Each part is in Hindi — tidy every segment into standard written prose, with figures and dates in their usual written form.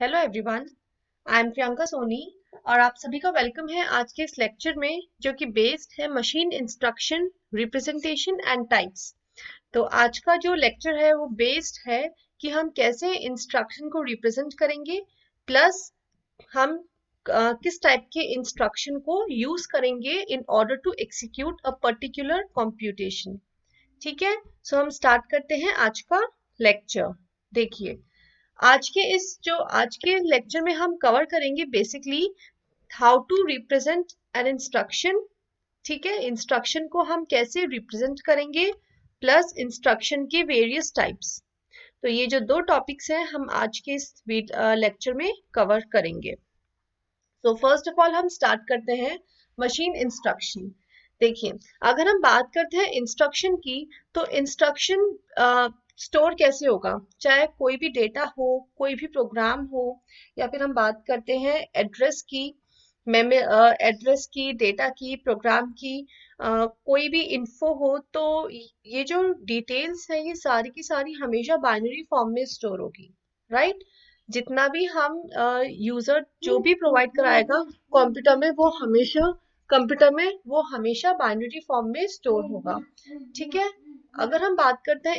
Hello everyone, I am Priyanka Soni और आप सभी का वेलकम है आज के इस लेक्चर में जो कि बेस्ड है machine instruction, representation and types. तो आज का जो लेक्चर है वो बेस्ड है कि हम कैसे इंस्ट्रक्शन को रिप्रेजेंट करेंगे, प्लस हम किस टाइप के इंस्ट्रक्शन को यूज करेंगे in order to execute a particular computation. ठीक है, सो हम स्टार्ट करते हैं आज का लेक्चर। देखिए, आज के लेक्चर में हम कवर करेंगे basically how to represent an instruction. ठीक है, इंस्ट्रक्शन को हम कैसे रिप्रेजेंट करेंगे, प्लस इंस्ट्रक्शन के वेरियस टाइप्स। तो ये जो दो टॉपिक्स हैं हम आज के इस लेक्चर में कवर करेंगे। तो फर्स्ट ऑफ ऑल हम स्टार्ट करते हैं मशीन इंस्ट्रक्शन। देखिए, अगर हम बात करते हैं इंस्ट्रक्शन की, तो इंस्ट्रक्शन स्टोर कैसे होगा, चाहे कोई भी डेटा हो, कोई भी प्रोग्राम हो, या फिर हम बात करते हैं एड्रेस की, एड्रेस की, डेटा की, प्रोग्राम की, कोई भी इंफो हो, तो ये जो डिटेल्स है ये सारी की सारी हमेशा बाइनरी फॉर्म में स्टोर होगी, राइट। जितना भी हम यूजर जो भी प्रोवाइड कराएगा कंप्यूटर में, वो हमेशा बाइनरी फॉर्म में स्टोर होगा। ठीक है, अगर हम बात करते हैं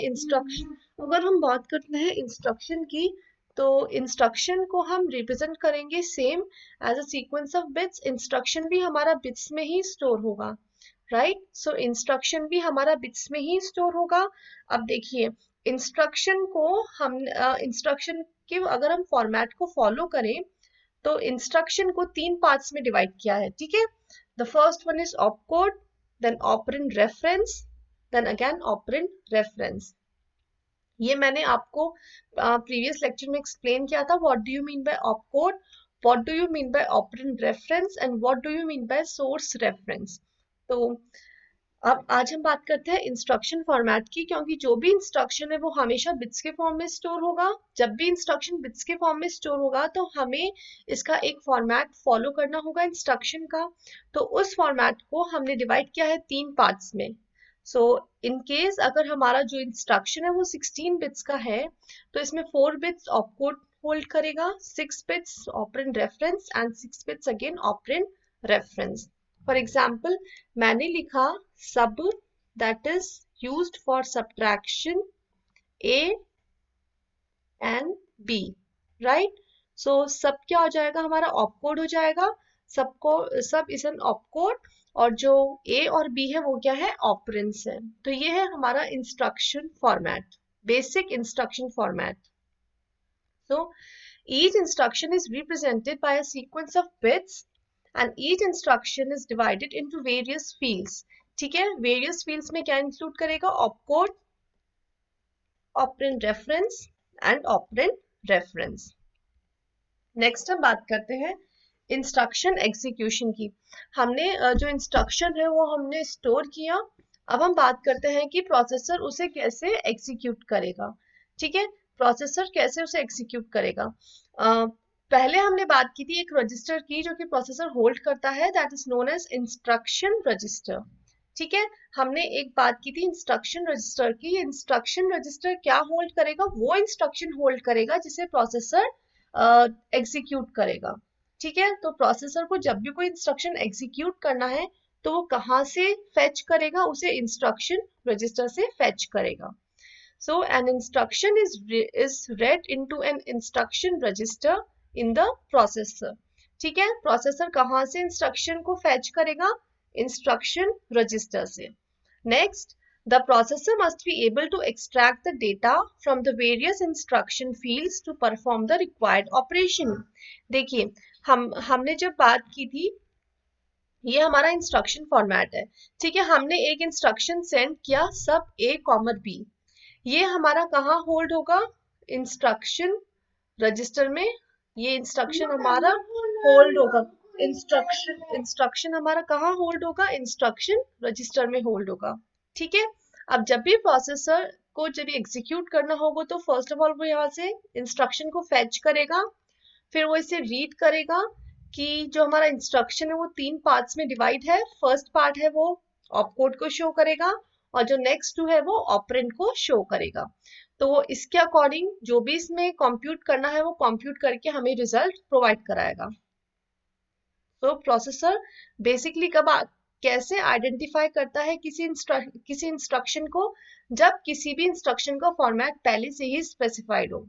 इंस्ट्रक्शन की, तो इंस्ट्रक्शन को हम रिप्रेजेंट करेंगे same as a sequence of bits. Instruction भी हमारा बिट्स में ही स्टोर होगा, राइट। सो इंस्ट्रक्शन भी हमारा बिट्स में ही स्टोर होगा। अब देखिए, इंस्ट्रक्शन को हम इंस्ट्रक्शन कि अगर हम फॉर्मेट को फॉलो करें, तो इंस्ट्रक्शन को तीन पार्ट्स में डिवाइड किया है। ठीक है, the first one is opcode, then operand reference, then again operand reference. ये मैंने आपको प्रीवियस लेक्चर में एक्सप्लेन किया था। What do you mean by opcode, what do you mean by operand reference and what do you mean by source reference. तो अब आज हम बात करते हैं इंस्ट्रक्शन फॉर्मेट की, क्योंकि जो भी इंस्ट्रक्शन है वो हमेशा बिट्स के फॉर्म में स्टोर होगा। जब भी इंस्ट्रक्शन बिट्स के फॉर्म में स्टोर होगा तो हमें इसका एक फॉर्मेट फॉलो करना होगा इंस्ट्रक्शन का। तो उस फॉर्मेट को हमने डिवाइड किया है तीन पार्ट्स में। सो इन केस अगर हमारा जो इंस्ट्रक्शन है वो 16 बिट्स का है, तो इसमें 4 बिट्स ऑपकोड होल्ड करेगा, 6 bits operand reference and 6 bits again operand reference. For example, मैंने लिखा sub, that is used for subtraction a and b, right. So sub क्या हो जाएगा, हमारा ऑपकोड हो जाएगा। सब इज एन ऑपकोड, और जो a और b है वो क्या है, ऑपरेंड्स है। तो ये है हमारा instruction format, basic instruction format. So each instruction is represented by a sequence of bits and each instruction is divided into various fields. ठीक है, वेरियस फील्ड्स में क्या इंक्लूड करेगा, opcode, operand reference and operand reference. Next हम बात करते हैं इंस्ट्रक्शन एग्जीक्यूशन की। हमने जो इंस्ट्रक्शन है वो हमने स्टोर किया। अब हम बात करते हैं कि प्रोसेसर उसे कैसे एग्जीक्यूट करेगा। ठीक है, प्रोसेसर कैसे उसे एग्जीक्यूट करेगा। पहले हमने बात की थी एक रजिस्टर की जो कि प्रोसेसर होल्ड करता है, that is known as instruction register. ठीक है, हमने एक बात की थी इंस्ट्रक्शन रजिस्टर की। इंस्ट्रक्शन रजिस्टर क्या होल्ड करेगा, वो इंस्ट्रक्शन होल्ड करेगा जिसे प्रोसेसर एग्जीक्यूट करेगा। ठीक है, तो प्रोसेसर को जब भी कोई इंस्ट्रक्शन एग्जीक्यूट करना है तो वो कहाँ से फेच करेगा, उसे इंस्ट्रक्शन रजिस्टर से फेच करेगा। So an instruction is read into an instruction register in the processor. ठीक है, प्रोसेसर कहाँ से इंस्ट्रक्शन को फेच करेगा, इंस्ट्रक्शन रजिस्टर से। Next, the processor must be able to extract the data from the various instruction fields to perform the required operation. देखिए, हमने जब बात की थी, ये हमारा इंस्ट्रक्शन फॉर्मेट है। ठीक है, हमने एक इंस्ट्रक्शन सेंड किया सब a कॉमर b, ये हमारा कहाँ होल्ड होगा, इंस्ट्रक्शन रजिस्टर में। ये इंस्ट्रक्शन हमारा होल्ड होगा, इंस्ट्रक्शन हमारा कहाँ होल्ड होगा, इंस्ट्रक्शन रजिस्टर में होल्ड होगा। ठीक है, अब जब भी प्रोसेसर को जब एग्जीक्यूट करना होगा तो फर्स्ट ऑफ ऑल वो यहाँ से इंस्ट्रक्शन को फेच करेगा, फिर वो इसे रीड करेगा कि जो हमारा इंस्ट्रक्शन है वो तीन पार्ट्स में डिवाइड है। फर्स्ट पार्ट है वो ऑपकोड को शो करेगा और जो नेक्स्ट टू है वो ऑपरेंड को शो करेगा। तो वो इसके अकॉर्डिंग जो भी इसमें कंप्यूट करना है वो कंप्यूट करके हमें रिजल्ट प्रोवाइड कराएगा। तो प्रोसेसर बेसिकली कैसे आइडेंटिफाई करता है किसी इंस्ट्रक्शन को, जब किसी भी इंस्ट्रक्शन का फॉर्मेट पहले से ही स्पेसिफाइड हो।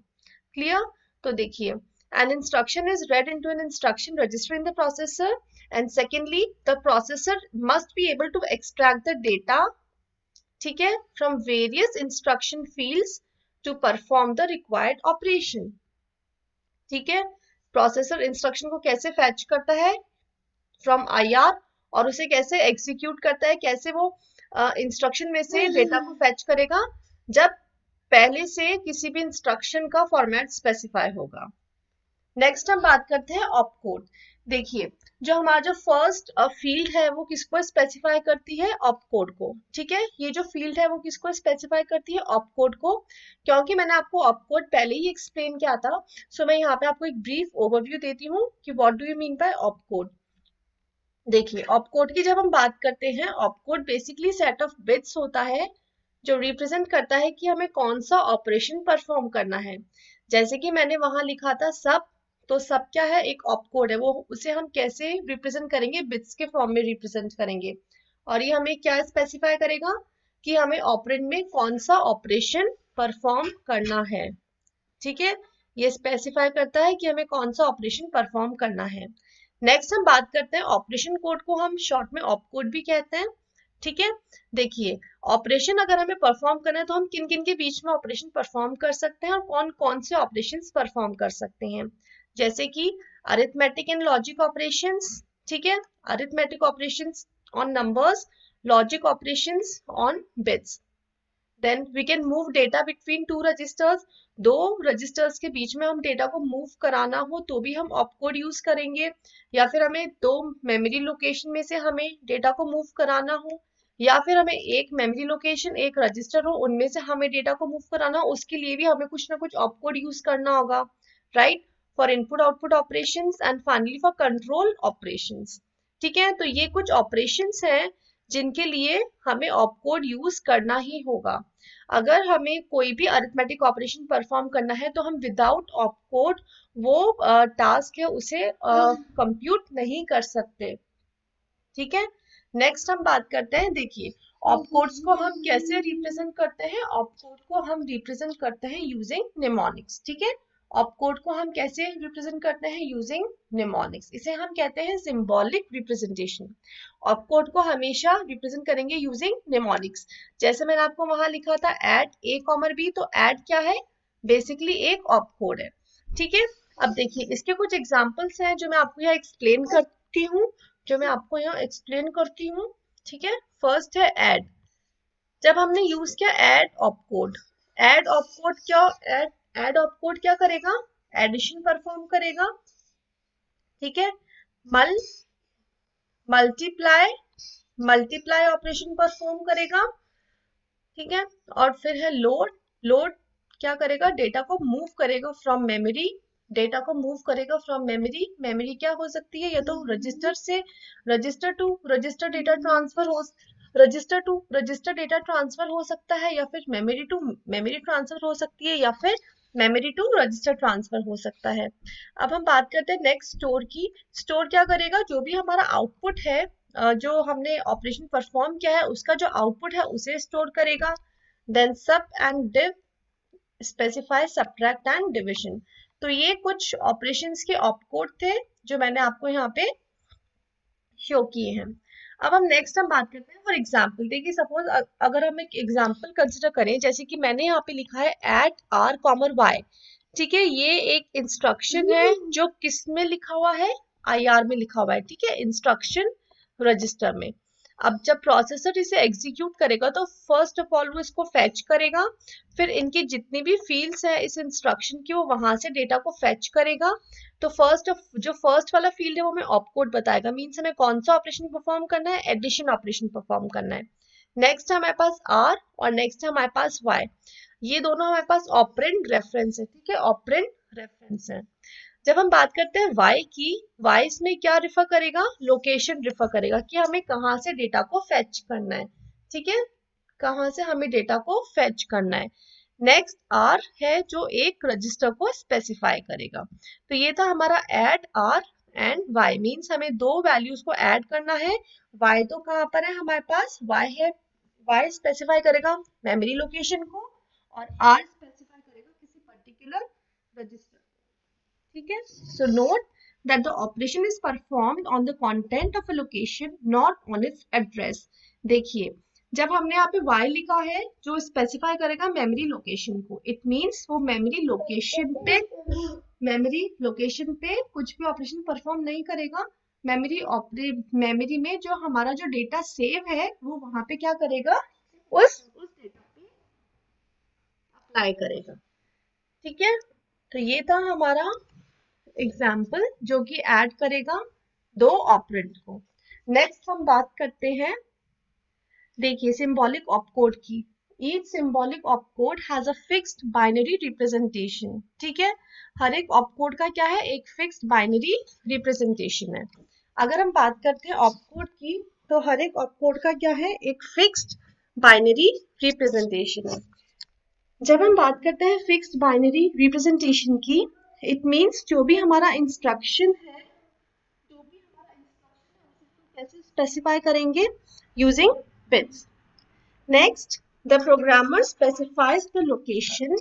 क्लियर? तो देखिए, an instruction is read into an instruction register in the processor, and secondly the processor must be able to extract the data, ठीक है, from various instruction fields to perform the required operation। ठीक है, प्रोसेसर इंस्ट्रक्शन को कैसे फैच करता है फ्रॉम IR, और उसे कैसे एग्जीक्यूट करता है, कैसे वो इंस्ट्रक्शन में से डेटा को फैच करेगा जब पहले से किसी भी इंस्ट्रक्शन का फॉर्मेट स्पेसिफाई होगा। नेक्स्ट हम बात करते हैं ऑपकोड। देखिए, जो हमारा जो फर्स्ट फील्ड है वो किसको स्पेसिफाई करती है? ऑपकोड को। ठीक है, ये जो फील्ड है वो किसको स्पेसिफाई करती है? ऑपकोड को। क्योंकि मैंने आपको ऑपकोड पहले ही एक्सप्लेन किया था, सो मैं यहाँ पे आपको एक ब्रीफ ओवरव्यू देती हूँ कि what do you mean by opcode. देखिए, ऑपकोड की जब हम बात करते हैं, opcode basically set of bits होता है जो रिप्रेजेंट करता है कि हमें कौन सा ऑपरेशन परफॉर्म करना है। जैसे कि मैंने वहां लिखा था सब, तो सब क्या है? एक ऑपकोड है। वो उसे हम कैसे रिप्रेजेंट करेंगे? बिट्स के फॉर्म में रिप्रेजेंट करेंगे। और ये हमें क्या स्पेसिफाई करेगा कि हमें ऑपरेंड में कौन सा ऑपरेशन परफॉर्म करना है। ठीक है, ये स्पेसिफाई करता है कि हमें कौन सा ऑपरेशन परफॉर्म करना है। नेक्स्ट हम बात करते हैं ऑपरेशन कोड को हम शॉर्ट में ऑपकोड भी कहते हैं। ठीक है, देखिए, ऑपरेशन अगर हमें परफॉर्म करना है तो हम किन किन के बीच में ऑपरेशन परफॉर्म कर सकते हैं और कौन कौन से ऑपरेशंस परफॉर्म कर सकते हैं। जैसे कि अरिथमेटिक एंड लॉजिक ऑपरेशंस। ठीक है, arithmetic operations on numbers, logic operations on bits. Then we can move data between two registers. दो रजिस्टर्स के बीच में हम डेटा को मूव कराना हो तो भी हम ऑपकोड यूज करेंगे, या फिर हमें दो मेमोरी लोकेशन में से हमें डेटा को मूव कराना हो, या फिर हमें एक मेमोरी लोकेशन एक रजिस्टर हो उनमें से हमें डेटा को मूव कराना हो, उसके लिए भी हमें कुछ ना कुछ ऑपकोड यूज करना होगा, right, for input output operations and finally for control operations. ठीक है, तो ये कुछ ऑपरेशंस हैं जिनके लिए हमें ऑपकोड यूज करना ही होगा। अगर हमें कोई भी अरिथमेटिक ऑपरेशन परफॉर्म करना है तो हम विदाउट ऑपकोड वो टास्क है उसे कंप्यूट नहीं कर सकते। ठीक है, नेक्स्ट हम बात करते हैं, देखिए, ऑपकोड्स को हम कैसे रिप्रेजेंट करते हैं? ऑपकोड को हम रिप्रेजेंट करते हैं यूजिंग निमोनिक्स। ठीक है, ऑपकोड को हम कैसे रिप्रेजेंट करते हैं? Using mnemonics. इसे हम कहते हैं सिंबॉलिक रिप्रेजेंटेशन। ऑपकोड को हमेशा रिप्रेजेंट करेंगे यूजिंग निमोनिक्स। जैसे मैंने आपको वहां लिखा था ऐड ए कॉमर बी, तो ऐड क्या है? बेसिकली एक ऑपकोड है। ठीक है, अब देखिए, इसके कुछ एग्जांपल्स हैं जो मैं आपको यहाँ एक्सप्लेन करती हूँ, ठीक है, फर्स्ट है ऐड। जब हमने यूज किया ऐड ऑपकोड, ऐड ऑपकोड क्या ऐड ऑपकोड क्या करेगा? एडिशन परफॉर्म करेगा। ठीक है, मल मल्टीप्लाई मल्टीप्लाई ऑपरेशन परफॉर्म करेगा। ठीक है, और फिर है लोड। लोड क्या करेगा? डेटा को मूव करेगा फ्रॉम मेमोरी। डेटा को मूव करेगा फ्रॉम मेमोरी। मेमोरी क्या हो सकती है? या तो रजिस्टर से register to register data transfer हो, register to register data transfer हो सकता है, या फिर मेमोरी टू मेमोरी ट्रांसफर हो सकती है, या फिर मेमोरी टू रजिस्टर ट्रांसफर हो सकता है। अब हम बात करते हैं नेक्स्ट स्टोर की। स्टोर क्या करेगा? जो भी हमारा आउटपुट है, जो हमने ऑपरेशन परफॉर्म किया है उसका जो आउटपुट है उसे स्टोर करेगा। देन सब and div, specify, subtract and division. तो ये कुछ ऑपरेशंस के ऑपकोड थे जो मैंने आपको यहाँ पे शो किए हैं। अब हम नेक्स्ट हम बात करते हैं फॉर एग्जाम्पल। देखिए, सपोज अगर हम एक एग्जाम्पल कंसिडर करें, जैसे कि मैंने यहाँ पे लिखा है एट आर कॉमर वाई। ठीक है, ये एक इंस्ट्रक्शन है जो किस में लिखा हुआ है? IR में लिखा हुआ है। ठीक है, इंस्ट्रक्शन रजिस्टर में। अब जब प्रोसेसर इसे एग्जीक्यूट करेगा तो फर्स्ट ऑफ ऑल वो इसको फैच करेगा, फिर इनकी जितनी भी फील्ड्स है इस इंस्ट्रक्शन की वो वहां से डेटा को फैच करेगा। तो जो फर्स्ट वाला फील्ड है वो हमें ऑपकोड बताएगा, मीन्स हमें कौन सा ऑपरेशन परफॉर्म करना है? एडिशन ऑपरेशन परफॉर्म करना है। नेक्स्ट है हमारे पास आर और नेक्स्ट है हमारे पास वाई। ये दोनों हमारे पास ऑपरेंड रेफरेंस है। ठीक है, ऑपरेंड रेफरेंस है। जब हम बात करते हैं वाई की, वाई इसमें क्या रिफर करेगा? लोकेशन रिफर करेगा कि हमें कहाँ से डेटा को फेच करना है। ठीक है, कहाँ से हमें डेटा को फेच करना है। नेक्स्ट आर है जो एक रजिस्टर को स्पेसिफाई करेगा। तो ये था हमारा add r and y, means हमें दो वैल्यूज को ऐड करना है। वाई तो कहाँ पर है हमारे पास, वाई है, वाई स्पेसिफाई करेगा मेमोरी लोकेशन को और आर स्पेसिफाई करेगा किसी पर्टिकुलर रजिस्टर। ठीक है, so note that the operation is performed on the content of a location, not on its address. देखिए, जब हमने यहाँ पे y लिखा है जो स्पेसिफाई करेगा मेमोरी लोकेशन को, इट मींस वो मेमोरी लोकेशन पे कुछ भी ऑपरेशन परफॉर्म नहीं करेगा। मेमोरी में जो हमारा जो डेटा सेव है वो वहां पे क्या करेगा, उस डेटा पे अप्लाई करेगा। ठीक है, तो ये था हमारा एग्जाम्पल जो कि ऐड करेगा दो ऑपरेंड को। नेक्स्ट हम बात करते हैं, देखिए सिंबॉलिक ऑपकोड की। Each symbolic opcode has a fixed binary representation. ठीक है, हर एक ऑपकोड का क्या है, एक फिक्स्ड बाइनरी रिप्रेजेंटेशन है। अगर हम बात करते हैं ऑपकोड की, तो हर एक ऑपकोड का क्या है, एक फिक्स्ड बाइनरी रिप्रेजेंटेशन है। जब हम बात करते हैं फिक्स्ड बाइनरी रिप्रेजेंटेशन की, इट मींस जो भी हमारा इंस्ट्रक्शन है, कैसे स्पेसिफाई करेंगे, using bits. Next, the programmer specifies the location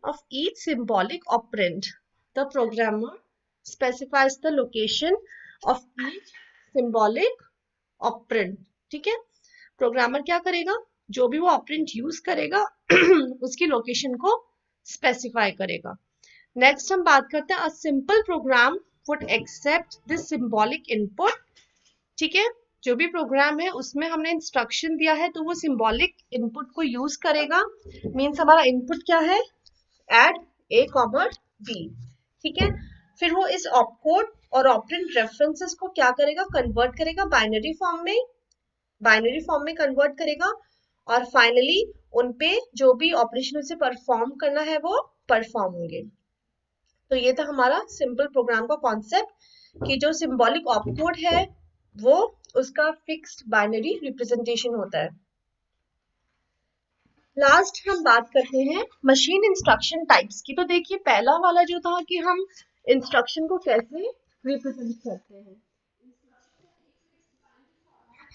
of each symbolic operand. The programmer specifies the location of each symbolic operand. ठीक है, प्रोग्रामर क्या करेगा, जो भी वो ऑपरेंड यूज करेगा उसकी लोकेशन को स्पेसिफाई करेगा। नेक्स्ट हम बात करते हैं, a simple program would accept this symbolic input. ठीक है, जो भी प्रोग्राम है उसमें हमने इंस्ट्रक्शन दिया है तो वो सिंबॉलिक इनपुट को यूज करेगा। मींस हमारा इनपुट क्या है, एड ए कॉमा बी। ठीक है, फिर वो इस ऑपकोड और ऑपरेंड रेफरेंसेस को क्या करेगा, कन्वर्ट करेगा बाइनरी फॉर्म में कन्वर्ट करेगा और फाइनली उनपे जो भी ऑपरेशन उसे परफॉर्म करना है वो परफॉर्म होंगे। तो ये था हमारा सिंपल प्रोग्राम का कॉन्सेप्ट कि जो सिंबॉलिक ऑपकोड है वो उसका फिक्स्ड बाइनरी रिप्रेजेंटेशन होता है। लास्ट हम बात करते हैं मशीन इंस्ट्रक्शन टाइप्स की। तो देखिए पहला वाला जो था कि हम इंस्ट्रक्शन को कैसे रिप्रेजेंट करते हैं,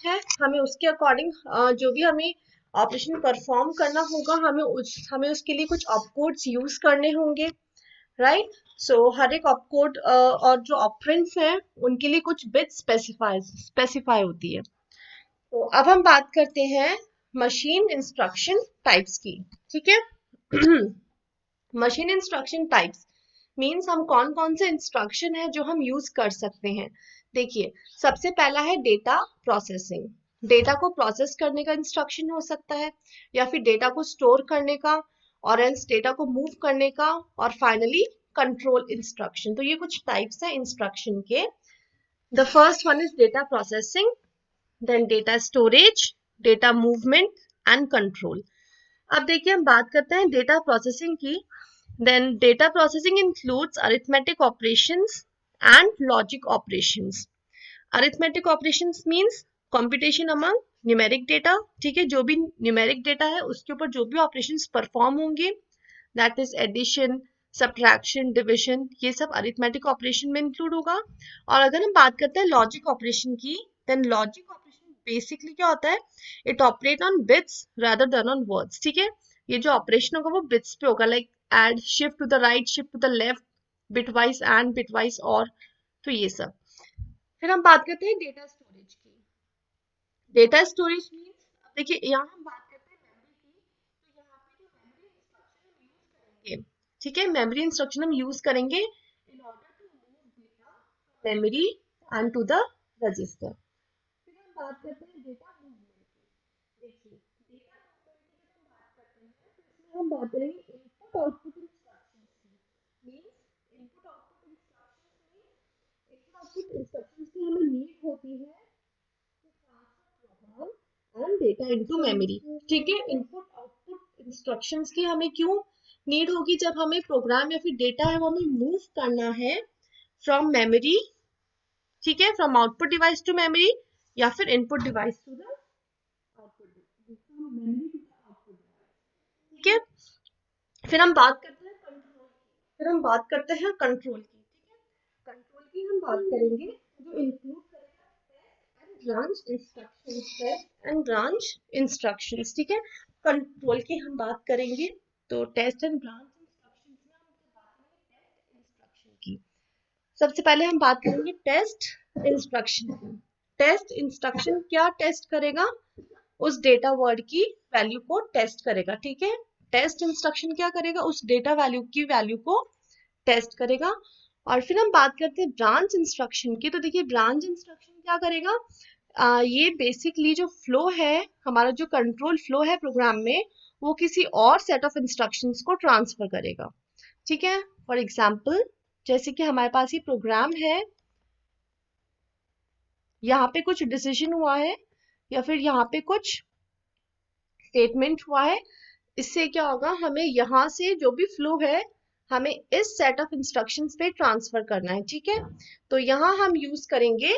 है हमें उसके अकॉर्डिंग जो भी हमें ऑपरेशन परफॉर्म करना होगा हमें उसके लिए कुछ ऑपकोड्स यूज करने होंगे, राइट। सो हर एक ऑपकोड और जो ऑपरेंड्स हैं उनके लिए कुछ बिट स्पेसिफाई होती है। तो अब हम बात करते हैं मशीन इंस्ट्रक्शन टाइप्स की। ठीक है, मशीन इंस्ट्रक्शन टाइप्स मीन्स हम कौन कौन से इंस्ट्रक्शन है जो हम यूज कर सकते हैं। देखिए सबसे पहला है डेटा प्रोसेसिंग। डेटा को प्रोसेस करने का इंस्ट्रक्शन हो सकता है या फिर डेटा को स्टोर करने का और एल्स डेटा को मूव करने का और फाइनली कंट्रोल इंस्ट्रक्शन। तो ये कुछ टाइप्स है इंस्ट्रक्शन के। The first one is data processing, then data storage, data movement and control. अब देखिए हम बात करते हैं डेटा प्रोसेसिंग की। Then data processing includes arithmetic operations and logic operations. Arithmetic operations means computation among numeric data. ठीक है, जो भी numeric data है उसके ऊपर जो भी operations perform होंगे, that is addition, subtraction, division, ये सब arithmetic operation में include होगा। और अगर हम बात करते हैं logic operation की, then logic operation basically क्या होता है, it operate on bits rather than on words। ठीक है, ये जो ऑपरेशन होगा वो बिट्स पे होगा, like add, shift to the right, shift to the left, bitwise and, bitwise or, तो ये सब। फिर हम बात करते हैं डेटा स्टोरेज की। डेटा स्टोरेज मींस, देखिए यहाँ हम बात करते हैं मेमोरी की, तो यहाँ पे जो मेमोरी इंस्ट्रक्शन हम यूज करेंगे, ठीक है, मेमोरी इंस्ट्रक्शन हम यूज करेंगे in order to move data memory and to the register. फिर हम बात करते हैं डेटा मूवमेंट की। देखिए डेटा मूवमेंट की जब हम बात करते हैं तो इसमें हम बात करेंगे इनपुट आउटपुट इंस्ट्रक्शंस की। मींस इनपुट आउटपुट इंस्ट्रक्शंस में इनपुट आउटपुट इंस्ट्रक्शंस की हमें नीड होती है एंड डेटा इनटू मेमोरी। ठीक है, इनपुट आउटपुट इंस्ट्रक्शंस की हमें क्यों नीड होगी, जब हमें प्रोग्राम या फिर डेटा है वो हमें मूव करना है फ्रॉम मेमोरी, ठीक है, from output device to memory या फिर input device to the output device. Memory फिर हम बात करते हैं कंट्रोल की। फिर हम बात करते हैं कंट्रोल की। ठीक है, कंट्रोल की हम बात करेंगे जो इंक्लूड करेगा test and branch instructions. Test and branch instructions, ठीक है। कंट्रोल की हम बात करेंगे तो टेस्ट एंड ब्रांच इंस्ट्रक्शंस में हम बात करेंगे टेस्ट इंस्ट्रक्शन की। सबसे पहले हम बात करेंगे टेस्ट इंस्ट्रक्शन की। टेस्ट इंस्ट्रक्शन क्या टेस्ट करेगा? उस डेटा वर्ड की वैल्यू को टेस्ट करेगा। ठीक है, टेस्ट इंस्ट्रक्शन क्या करेगा? उस डेटा वैल्यू की वैल्यू को टेस्ट करेगा। और फिर हम बात करते हैं ब्रांच इंस्ट्रक्शन की। तो देखिए ब्रांच इंस्ट्रक्शन क्या करेगा? ये बेसिकली जो फ्लो है, हमारा जो कंट्रोल फ्लो है प्रोग्राम में, वो किसी और सेट ऑफ इंस्ट्रक्शंस को ट्रांसफर करेगा। ठीक है, फॉर एग्जाम्पल जैसे कि हमारे पास ये प्रोग्राम है, यहाँ पे कुछ डिसीजन हुआ है या फिर यहाँ पे कुछ स्टेटमेंट हुआ है। इससे क्या होगा, हमें यहाँ से जो भी फ्लो है हमें इस सेट ऑफ इंस्ट्रक्शंस पे ट्रांसफर करना है। ठीक है, तो यहाँ हम यूज करेंगे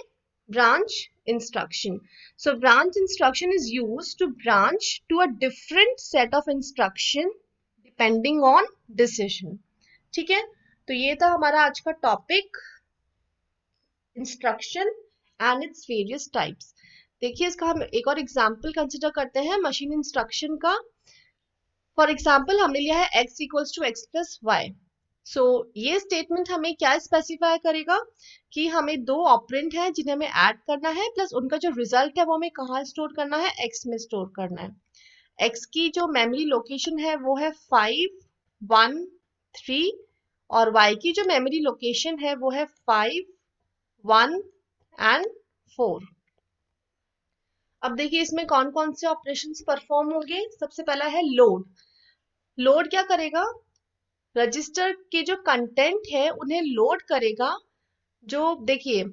branch instruction. So branch instruction is use to branch to a different set of instruction depending on decision. ठीक है, तो ये था हमारा आज का topic, instruction and it's various types. देखिए इसका हम एक और एग्जांपल कंसिडर करते हैं मशीन इंस्ट्रक्शन का। फॉर एग्जाम्पल हमने लिया है x equals to x plus Y. So ये स्टेटमेंट हमें क्या स्पेसिफाई करेगा कि हमें दो ऑपरेंड है जिन्हें हमें ऐड करना है, प्लस उनका जो रिजल्ट है वो हमें कहाँ स्टोर करना है? x में स्टोर करना है। x की जो मेमोरी लोकेशन है वो है 5, 1, 3 और y की जो मेमोरी लोकेशन है वो है 5, 1 एंड 4। अब देखिए इसमें कौन कौन से ऑपरेशंस परफॉर्म होंगे। सबसे पहला है लोड। लोड क्या करेगा? रजिस्टर के जो कंटेंट है उन्हें लोड करेगा। जो देखिए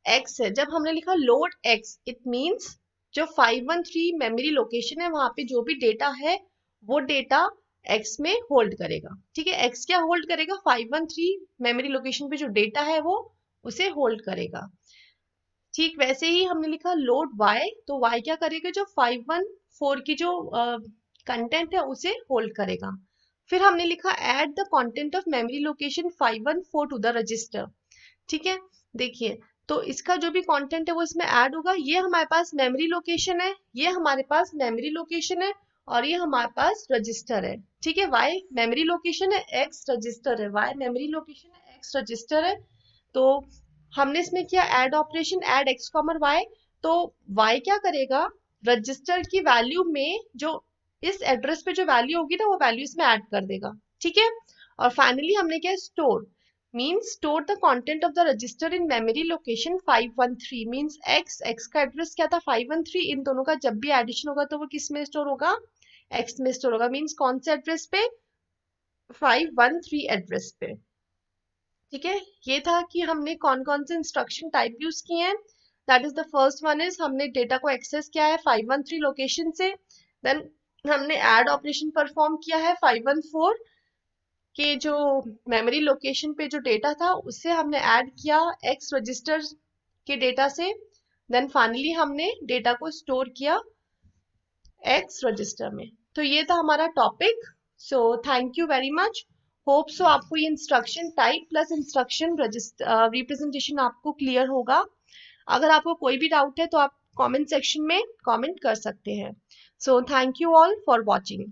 x है, जब हमने लिखा लोड x, इट मींस जो 513 मेमोरी लोकेशन है वहां पे जो भी डेटा है वो डेटा x में होल्ड करेगा। ठीक है, x क्या होल्ड करेगा? 513 मेमोरी लोकेशन पे जो डेटा है वो उसे होल्ड करेगा। ठीक वैसे ही हमने लिखा लोड y, तो y क्या करेगा? जो 514 की जो कंटेंट है उसे होल्ड करेगा। फिर हमने लिखा add the content of memory location 514 to the register. ठीक है, देखिए तो इसका जो भी कंटेंट है वो इसमें ऐड होगा। ये हमारे पास मेमोरी लोकेशन है, ये हमारे पास मेमोरी लोकेशन है और ये हमारे पास रजिस्टर है। ठीक है, y मेमोरी लोकेशन है, x रजिस्टर है। y मेमोरी लोकेशन है, x रजिस्टर है। तो हमने इसमें किया add operation, add x comma y। तो y क्या करेगा? रजिस्टर की वैल्यू में जो इस एड्रेस पे जो वैल्यू होगी ना वो वैल्यू इसमें ऐड कर देगा। ठीक है, और फाइनली हमने किया store, means store the content of the register in memory location 513। Means x का एड्रेस क्या था? 513। इन दोनों का जब भी एडिशन होगा तो वो किस में स्टोर होगा? x में स्टोर होगा। मीन्स कौन से एड्रेस पे? 513 एड्रेस पे। ठीक है, ये था कि हमने कौन कौन से इंस्ट्रक्शन टाइप यूज किए हैं। That is the first one is हमने डेटा को एक्सेस किया है 513 लोकेशन से। देन हमने ऐड ऑपरेशन परफॉर्म किया है 514 के जो मेमोरी लोकेशन पे जो डेटा था उससे हमने ऐड किया एक्स रजिस्टर के डेटा से। देन फाइनली हमने डेटा को स्टोर किया एक्स रजिस्टर में। तो ये था हमारा topic. So thank you very much. Hope so आपको ये instruction type plus instruction representation आपको क्लियर होगा। अगर आपको कोई भी डाउट है तो आप कमेंट सेक्शन में कमेंट कर सकते हैं। So thank you all for watching.